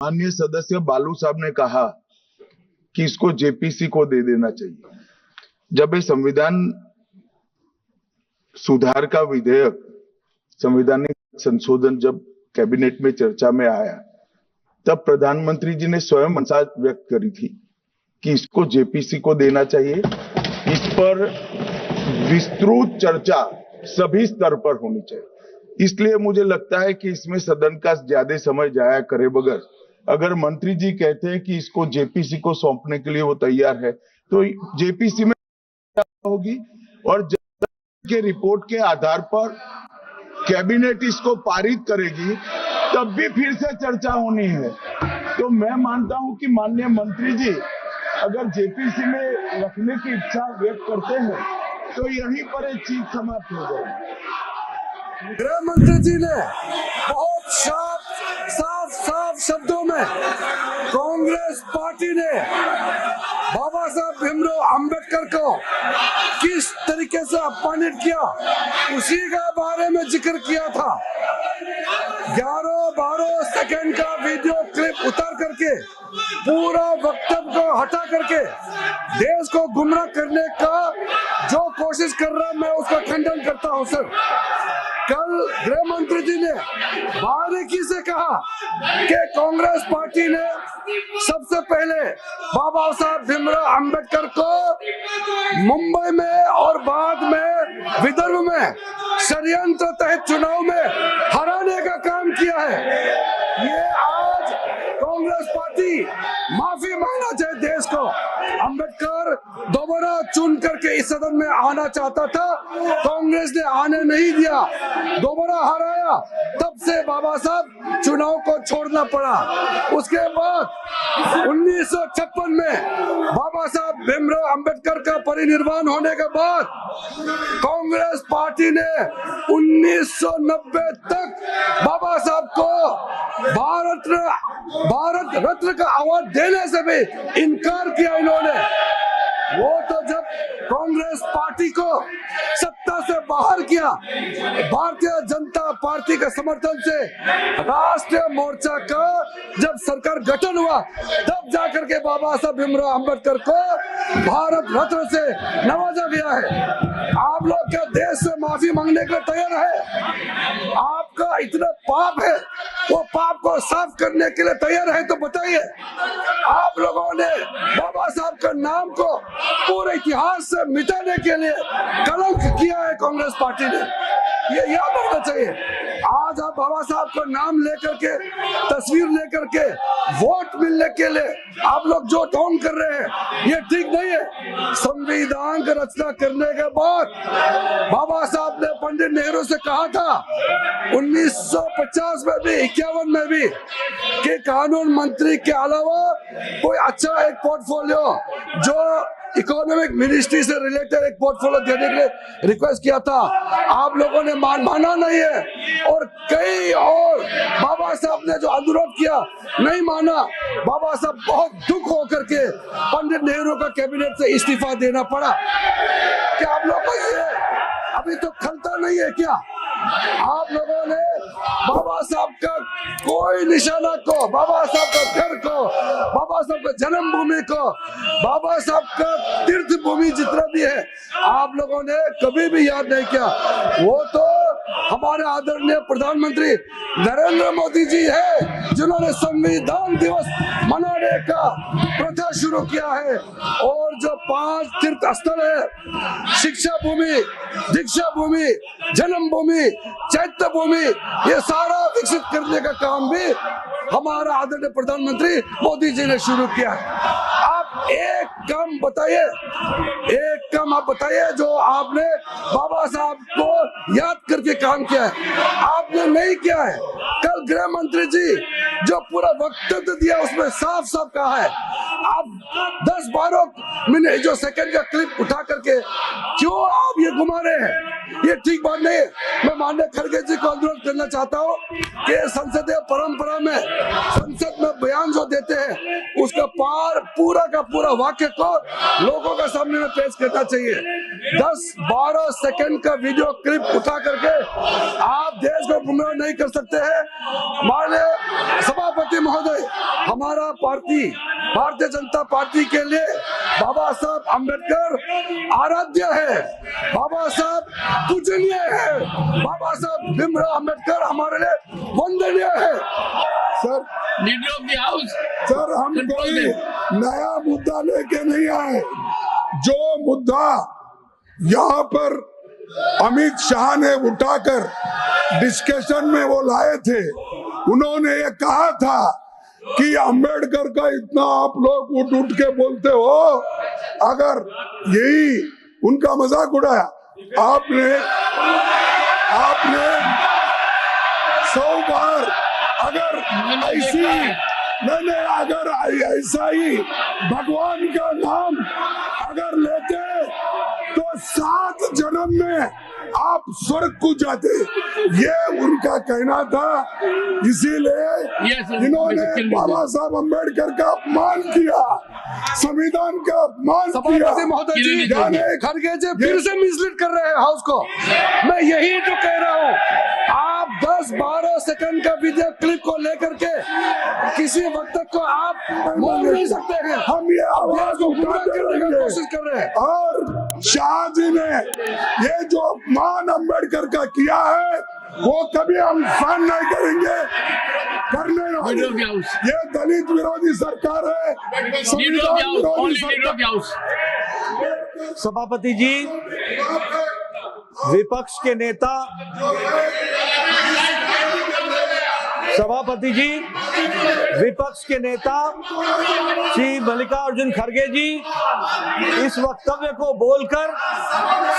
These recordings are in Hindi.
माननीय सदस्य बालू साहब ने कहा कि इसको जेपीसी को दे देना चाहिए। जब ये संविधान सुधार का विधेयक, संवैधानिक संशोधन जब कैबिनेट में चर्चा में आया, तब प्रधानमंत्री जी ने स्वयं मंशा व्यक्त करी थी कि इसको जेपीसी को देना चाहिए। इस पर विस्तृत चर्चा सभी स्तर पर होनी चाहिए। इसलिए मुझे लगता है कि इसमें सदन का ज्यादा समय जाया करे बगैर, अगर मंत्री जी कहते हैं कि इसको जेपीसी को सौंपने के लिए वो तैयार है, तो जेपीसी में होगी और के रिपोर्ट के आधार पर कैबिनेट इसको पारित करेगी, तब भी फिर से चर्चा होनी है। तो मैं मानता हूं कि माननीय मंत्री जी अगर जेपीसी में रखने की इच्छा व्यक्त करते हैं तो यहीं पर एक चीज समाप्त हो जाएगी। गृह मंत्री जी ने बहुत साफ शब्दों में कांग्रेस पार्टी ने बाबा साहब भीमराव अंबेडकर को किस तरीके से अपमानित किया, उसी के बारे में जिक्र किया था। 11-12 सेकंड का वीडियो क्लिप उतार करके पूरा वक्तव्य को हटा करके देश को गुमराह करने का जो कोशिश कर रहा है, मैं उसका खंडन करता हूं सर। कल गृह मंत्री जी ने बारीकी से कहा कि कांग्रेस पार्टी ने सबसे पहले बाबा साहब भीमराव अंबेडकर को मुंबई में और बाद में विदर्भ में षड्यंत्र तहत चुनाव में हराने का काम किया है। ये आज कांग्रेस पार्टी माफी मांगना चाहे देश को। अंबेडकर दोबारा चुन करके इस सदन में आना चाहता था, कांग्रेस ने आने नहीं दिया, दोबारा हराया, तब से बाबा साहब चुनाव को छोड़ना पड़ा। उसके बाद 1956 में बाबा साहब भीमराव अंबेडकर का परिनिर्वाण होने के बाद कांग्रेस पार्टी ने 1990 तक बाबा साहब को भारत रत्न का अवार्ड देने से भी इनकार किया इन्होंने। वो तो जब कांग्रेस पार्टी को सत्ता से बाहर किया, भारतीय जनता पार्टी के समर्थन से राष्ट्रीय मोर्चा का जब सरकार गठन हुआ, तब जाकर के बाबा साहब भीमराव अंबेडकर को भारत रत्न से नवाजा गया है। आप लोग क्या देश से माफी मांगने के लिए तैयार है? आपका इतना पाप है, वो पाप को साफ करने के लिए तैयार है तो बताइए। आप लोगों ने बाबा साहब का नाम को पूरे इतिहास से मिटाने के लिए कलंक किया है कांग्रेस पार्टी ने, ये याद रखना चाहिए। आज आप बाबा साहब का नाम लेकर के, तस्वीर लेकर के वोट मिलने के लिए आप लोग जो ढोंग कर रहे हैं, ये ठीक नहीं है। संविधान की रचना करने के बाद बाबा साहब ने पंडित नेहरू से कहा था 1950 में भी, 51 में भी, कि कानून मंत्री के अलावा कोई अच्छा एक पोर्टफोलियो जो इकोनॉमिक मिनिस्ट्री से रिलेटेड एक पोर्टफोलियो देने के लिए रिक्वेस्ट किया था। आप लोगों ने माना नहीं है, और कई और बाबा साहब ने जो अनुरोध किया नहीं माना। बाबा साहब बहुत दुख होकर के पंडित नेहरू का कैबिनेट से इस्तीफा देना पड़ा। क्या आप लोग को ये अभी तो खलता नहीं है क्या? आप लोगों ने बाबा साहब का कोई निशाना को, बाबा साहब का घर को, बाबा साहब का जन्मभूमि को, बाबा साहब का तीर्थ भूमि जितना भी है, आप लोगों ने कभी भी याद नहीं किया। वो तो हमारे आदरणीय प्रधानमंत्री नरेंद्र मोदी जी है जिन्होंने संविधान दिवस मनाने का प्रथा शुरू किया है, और जो 5 तीर्थ स्थल है, शिक्षा भूमि, दीक्षा भूमि, जन्मभूमि, चैत्य भूमि, ये सारा विकसित करने का काम भी हमारा आदरणीय प्रधानमंत्री मोदी जी ने शुरू किया है। आप एक काम बताइए जो आपने बाबा साहब को याद करके काम किया है, आपने नहीं किया है। कल गृह मंत्री जी जो पूरा वक्तव्य दिया उसमें साफ साफ कहा है, आप 10-12 मिनट जो सेकंड का क्लिप उठा करके क्यों आप ये घुमा रहे हैं? ये ठीक बात नहीं है। मैं माननीय खड़गे जी को अनुरोध करना चाहता हूँ कि संसदीय परंपरा में संसद में बयान जो देते हैं उसका पूरा का पूरा वाक्य को लोगों के सामने में पेश करना चाहिए। 10-12 सेकंड का वीडियो क्लिप उठा करके आप देश को गुमराह नहीं कर सकते हैं। माननीय सभापति महोदय, हमारा पार्टी भारतीय जनता पार्टी के लिए बाबा साहब अम्बेडकर आराध्य है, बाबा साहब पूजनीय है, बाबा साहब भीमराव अम्बेडकर हमारे लिए वंदनीय है। सर, सर हम कोई नया मुद्दा लेके नहीं आए। जो मुद्दा यहाँ पर अमित शाह ने उठाकर डिस्कशन में वो लाए थे, उन्होंने ये कहा था कि अंबेडकर का इतना आप लोग उठ उठ के बोलते हो, अगर यही उनका मजाक उड़ाया आपने 100 बार, अगर ऐसी मैंने अगर ऐसा ही भगवान का नाम अगर लेते तो 7 जन्म में आप स्वर्ग को जाते, ये उनका कहना था। इसीलिए इन्होंने बाबा साहब अम्बेडकर का अपमान किया, संविधान का अपमान किया। महोदय जी, खड़गे जी फिर से मिसलीड कर रहे हैं हाउस को। मैं यही तो कह रहा हूँ, आप 10-12 सेकंड का वीडियो क्लिप को लेकर के किसी वक्त को आप बोल नहीं सकते हैं। हम ये आवाज को गुमराह करने की कोशिश कर रहे हैं। और शाह जी ने ये जो अपमान अम्बेडकर का किया है, वो कभी हम सहन नहीं करेंगे, करने नहीं। ये दलित विरोधी सरकार है, संविधान विरोधी सरकार। सभापति जी, विपक्ष के नेता श्री मल्लिकार्जुन खड़गे जी इस वक्तव्य को बोलकर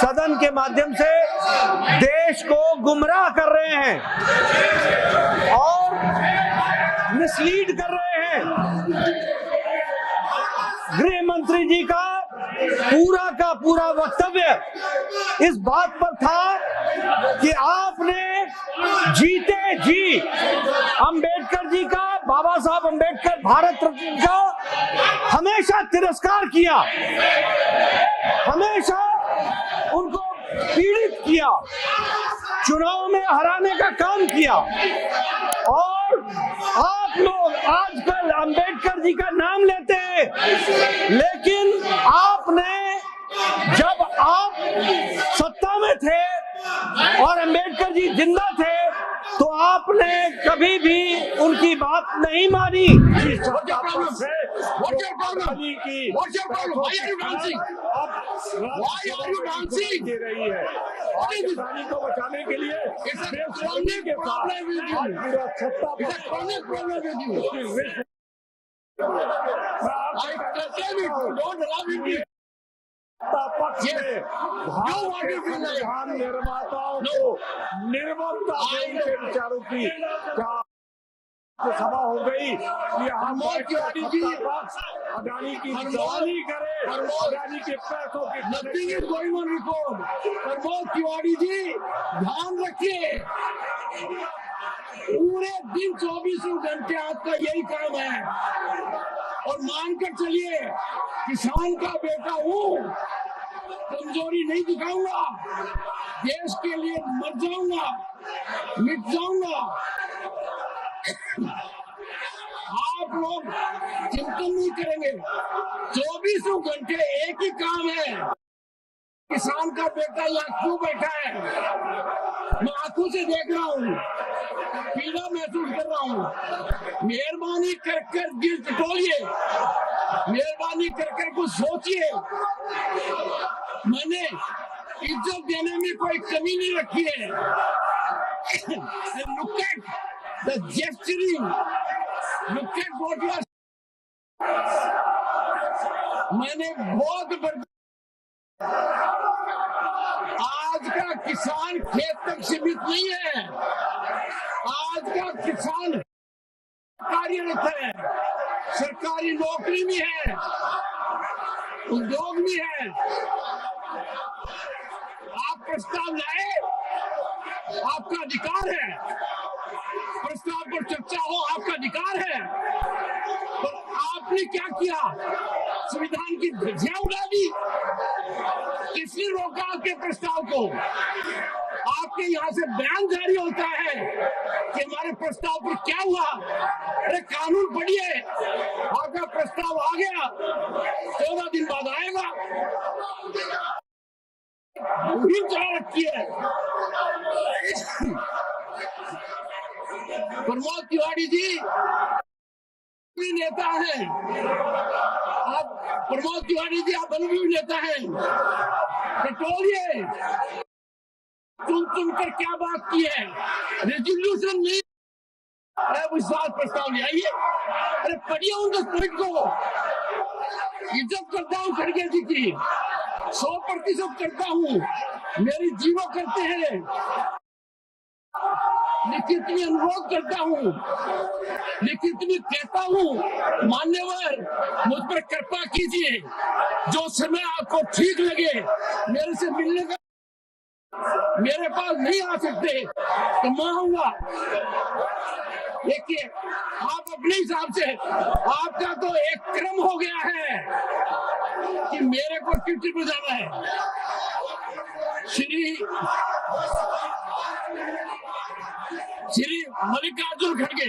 सदन के माध्यम से देश को गुमराह कर रहे हैं और मिसलीड कर रहे हैं। गृह मंत्री जी का पूरा वक्तव्य इस बात पर था कि आपने जीते जी अंबेडकर जी का, बाबा साहब अंबेडकर भारत रत्न का हमेशा तिरस्कार किया, हमेशा उनको पीड़ित किया, चुनाव में हराने का काम किया। और आप लोग आजकल अंबेडकर जी का नाम लेते हैं, लेकिन आपने जब आप सत्ता में थे और अंबेडकर जी जिंदा थे तो आपने कभी भी उनकी बात नहीं मानी। पाकिस्तानी को बचाने के लिए निर्माताओं को निर्ममता से उनके विचारों की सभा हो गई कि हम अडानी की दलाली करें, अडानी के पैसों की nothing is going on record. Pramod Tiwari ji ध्यान रखिए, पूरे दिन 24 घंटे आपका यही काम है और मानकर चलिए किसान का बेटा हूँ, कमजोरी नहीं दिखाऊंगा, देश के लिए मर जाऊंगा, मिट जाऊंगा। आप लोग चिंतन नहीं करेंगे, 24 घंटे एक ही काम है, किसान का बेटा यहाँ क्यों बैठा है, मैं आंखों से देख रहा हूँ, पीड़ा महसूस कर रहा हूँ। मेहरबानी कर कर दिल टटोलिए, मेहरबानी कर कर कुछ सोचिए। मैंने इज्जत देने में कोई कमी नहीं रखी है। Look at the gesturing, look at what you are. मैंने बहुत आज का किसान खेत तक सीमित नहीं है, आज का किसान कार्यरत है, सरकारी नौकरी में है, उद्योग में है। आप प्रस्ताव लाए, आपका अधिकार है, प्रस्ताव पर चर्चा हो आपका अधिकार है, तो आपने क्या किया, संविधान की धज्जियां उड़ा दी। किसने रोका आपके प्रस्ताव को? आपके यहाँ से बयान जारी होता है कि हमारे प्रस्ताव पर क्या हुआ। अरे कानून पढ़िए, आपका प्रस्ताव आ गया, 14 दिन बाद आएगा। मुहिम चला रखी है। प्रमोद तिवारी जी भी नेता है, आप प्रमोद तिवारी जी आप अनुभवी नेता हैं, टटोलिए चुन कर क्या बात की है। रेजोल्यूशन नहीं, विश्वास प्रस्ताव ले आइए। अरे पढ़िए उन 10 पॉइंट को। इज्जत करता हूँ खड़गे जी की, 100% करता हूँ, मेरी जीवा करते हैं। लिखित में अनुरोध करता हूँ, लिखित में कहता हूँ, मान्यवर मुझ पर कृपा कीजिए, जो समय आपको ठीक लगे मेरे से मिलने का, मेरे पास नहीं आ सकते तो मैं आऊंगा। देखिए आप अपने हिसाब से, आपका तो एक क्रम हो गया है कि मेरे को चिट्ठी पर जाना है। श्री मल्लिकार्जुन खड़गे,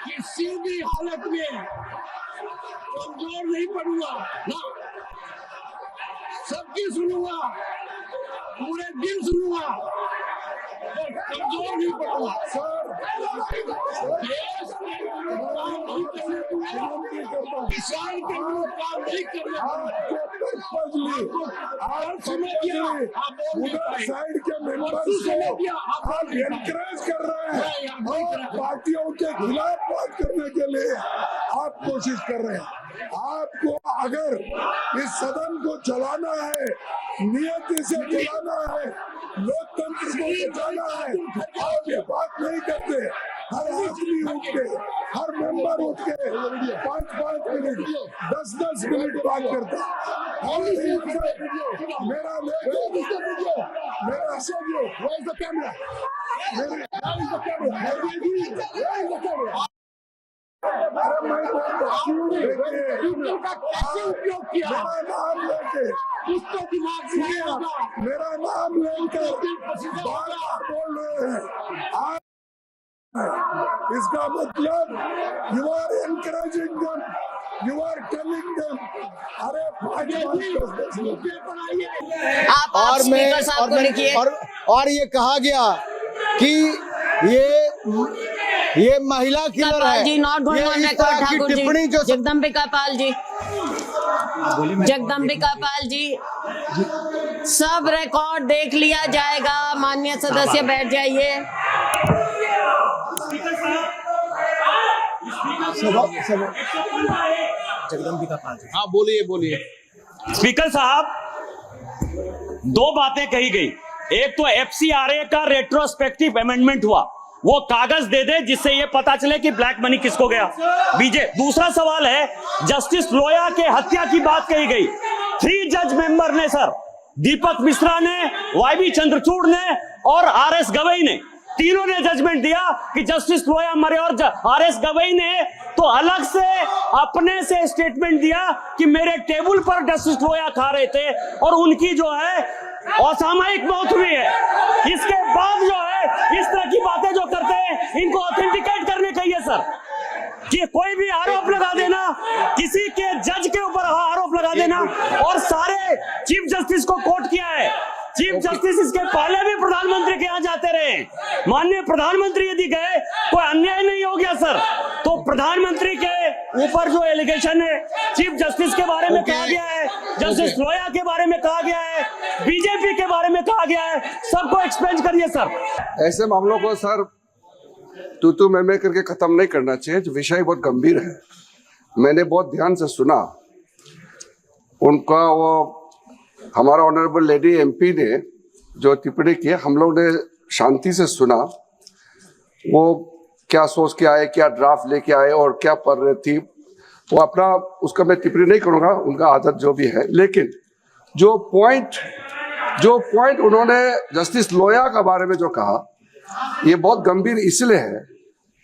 किसी भी हालत में कमजोर नहीं पड़ूंगा ना, सबकी सुनूंगा, पूरे दिन सुनूंगा, कमजोर नहीं पड़ूंगा। किसान के लिए काम नहीं करने साइड के मेंबर्स को आप एनकरेज कर रहे हैं और पार्टियों के खिलाफ बात करने के लिए आप कोशिश कर रहे हैं। आपको अगर इस सदन को चलाना है, नियति से चलाना है, लोकतंत्र को बचाना है, आप ये बात नहीं करते। हर आदमी उठ के, हर मेंबर उठ के 5-5 मिनट, 10-10 मिनट बात करता है। मेरा कैसे उपयोग किया, मेरा नाम लेके, उसको दिमाग से मेरा नाम लेकर बार-बार बोल रहे हैं। इसका मतलब you are encouraging them, you are telling them, अरे आप और मैं और ये कहा गया कि ये महिला किलर है। जी not going on record. Thakur ji, Jagdambika Pal ji, Jagdambika Pal ji, सब रिकॉर्ड देख लिया जाएगा। माननीय सदस्य बैठ जाइए। जगदम्बिका पाल जी, हाँ बोलिए। स्पीकर साहब, 2 बातें कही गई। एक तो FCRA का रेट्रोस्पेक्टिव अमेंडमेंट हुआ, वो कागज दे दे जिससे ये पता चले कि ब्लैक मनी किसको गया। दूसरा सवाल है, जस्टिस लोया के हत्या की बात कही गई। 3 जज मेंबर ने सर, दीपक मिश्रा ने, YB चंद्रचूड़ ने और RS गवई ने, तीनों ने जजमेंट दिया कि जस्टिस लोया मरे। और RS गवई ने तो अलग से अपने से स्टेटमेंट दिया कि मेरे टेबल पर जस्टिस लोया खा रहे थे और उनकी जो है असामयिक मौत हुई है। इसके बाद जो है इस तरह की बातें जो करते हैं, इनको ऑथेंटिकेट करने चाहिए सर, कि कोई भी आरोप लगा देना, किसी के जज के ऊपर आरोप लगा देना। और सारे चीफ जस्टिस को कोर्ट किया है। चीफ जस्टिस इसके पहले भी प्रधानमंत्री के यहाँ जाते रहे। माननीय प्रधानमंत्री यदि गए, कोई अन्याय नहीं हो गया सर। तो प्रधानमंत्री के ऊपर जो एलिगेशन है, चीफ जस्टिस के बारे में कहा गया है, जस्टिस लोया के बारे में कहा गया है, बीजेपी के बारे में कहा गया है, सबको एक्सप्लेन करिए सर। ऐसे मामलों को सर तू मैं करके खत्म नहीं करना चाहिए। जो विषय बहुत गंभीर है, मैंने बहुत ध्यान से सुना उनका। वो हमारा ऑनरेबल लेडी MP ने जो टिप्पणी की, हम लोग ने शांति से सुना। वो क्या सोच के आए, क्या ड्राफ्ट लेके आए और क्या पढ़ रही थी, वो अपना उसका मैं टिप्पणी नहीं करूंगा, उनका आदत जो भी है। लेकिन जो पॉइंट उन्होंने जस्टिस लोया के बारे में जो कहा, ये बहुत गंभीर इसलिए है,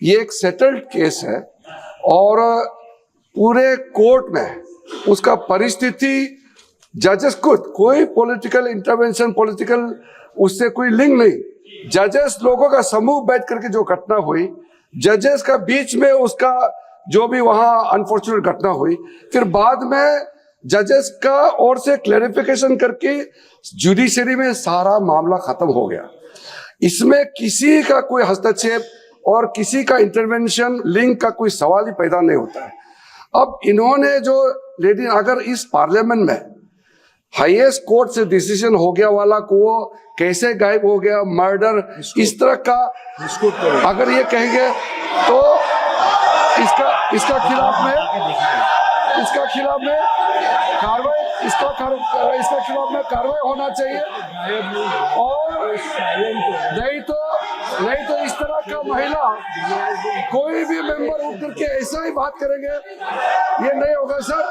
ये एक सेटल्ड केस है और पूरे कोर्ट में उसका परिस्थिति जजेस खुद, कोई पॉलिटिकल इंटरवेंशन, पॉलिटिकल उससे कोई लिंक नहीं, जजेस लोगों का समूह बैठ करके जो घटना हुई, जजेस का बीच में उसका जो भी वहां अनफॉर्चुनेट घटना हुई, फिर बाद में जजेस का ओर से क्लैरिफिकेशन करके जुडिशरी में सारा मामला खत्म हो गया। इसमें किसी का कोई हस्तक्षेप और किसी का इंटरवेंशन, लिंक का कोई सवाल ही पैदा नहीं होता है। अब इन्होंने जो लेडी, अगर इस पार्लियामेंट में हाईएस्ट कोर्ट से डिसीजन हो गया वाला को कैसे गायब हो गया, मर्डर, इस तरह का अगर ये कहेंगे तो इसका खिलाफ में कार्रवाई होना चाहिए। और नहीं तो इस तरह का महिला कोई भी मेंबर उठ करके ऐसा ही बात करेंगे, ये नहीं होगा सर।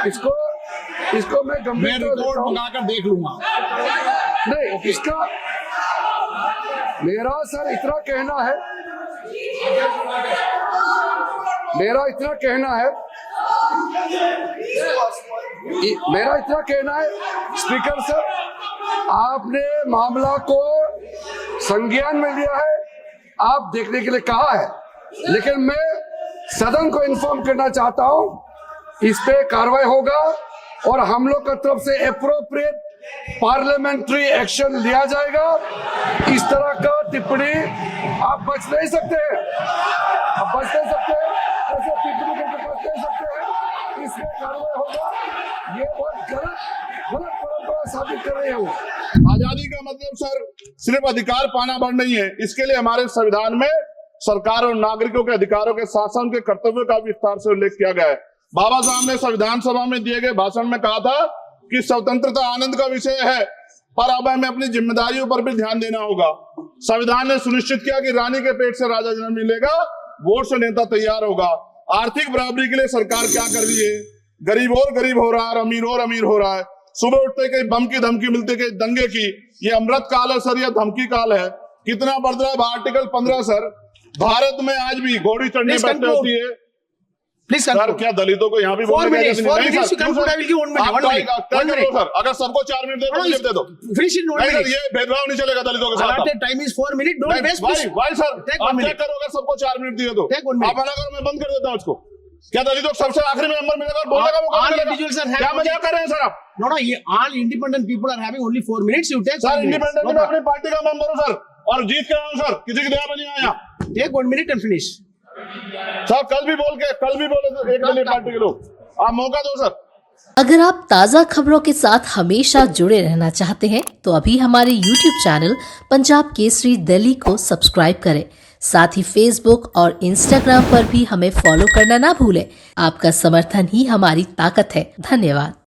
इसको मैं गंभीर रिपोर्ट मंगाकर देख लूंगा। नहीं, इसका मेरा सर इतना कहना है स्पीकर सर, आपने मामला को संज्ञान में लिया है, आप देखने के लिए कहा है, लेकिन मैं सदन को इन्फॉर्म करना चाहता हूं, इस पे कार्रवाई होगा और हम लोग की तरफ से एप्रोप्रिएट पार्लियामेंट्री एक्शन लिया जाएगा। इस तरह का टिप्पणी आप बच नहीं सकते हैं, ऐसे टिप्पणी करके बच नहीं सकते हैं, इसमें कार्रवाई होगा। ये बहुत गलत परंपरा साबित कर रहे हो। आजादी का मतलब सर सिर्फ अधिकार पाना बंद नहीं है, इसके लिए हमारे संविधान में सरकार और नागरिकों के अधिकारों के शासन के कर्तव्यों का विस्तार से उल्लेख किया गया है। बाबा साहब ने संविधान सभा में दिए गए भाषण में कहा था कि स्वतंत्रता आनंद का विषय है, पर अब हमें अपनी जिम्मेदारियों पर भी ध्यान देना होगा। संविधान ने सुनिश्चित किया कि रानी के पेट से राजा जन्म मिलेगा, वोट से नेता तैयार होगा। आर्थिक बराबरी के लिए सरकार क्या कर रही है, गरीब और गरीब हो रहा है, अमीर और अमीर हो रहा है। सुबह उठते कहीं बम की धमकी मिलती, कहीं दंगे की। ये अमृत काल है सर, ये धमकी काल है। कितना बढ़ रहा है आर्टिकल 15 सर, भारत में आज भी घोड़ी चढ़ने बैठते होती है। प्लीज सर, क्या दलितों को यहाँ भी बोलने का इजाजत नहीं है सर? अगर सबको 4 मिनट दे दो, ये भेदभाव नहीं चलेगा दलितों के साथ। Time is 4 minute, don't waste why sir, आप चेक करो, अगर सबको 4 मिनट दिए तो आप मना करो, मैं बंद कर देता हूँ इसको। क्या दलितों को सबसे आखिरी में नंबर मिलेगा और बोलने का मौका मिलेगा? क्या मजाक कर रहे हैं सर आप? No, ये all independent people are having only 4 minutes. You take sir, independent में अपनी पार्टी का मेंबर हूँ सर, और जीत के आया हूँ सर, किसी की दया में नहीं आया। Take 1 minute and finish. Sir, कल भी बोले तो एक मिनट पार्टी के लोग, आप मौका दो सर। अगर आप ताज़ा खबरों के साथ हमेशा जुड़े रहना चाहते हैं तो अभी हमारे YouTube चैनल पंजाब केसरी दिल्ली को सब्सक्राइब करें। साथ ही Facebook और Instagram पर भी हमें फॉलो करना ना भूलें। आपका समर्थन ही हमारी ताकत है। धन्यवाद।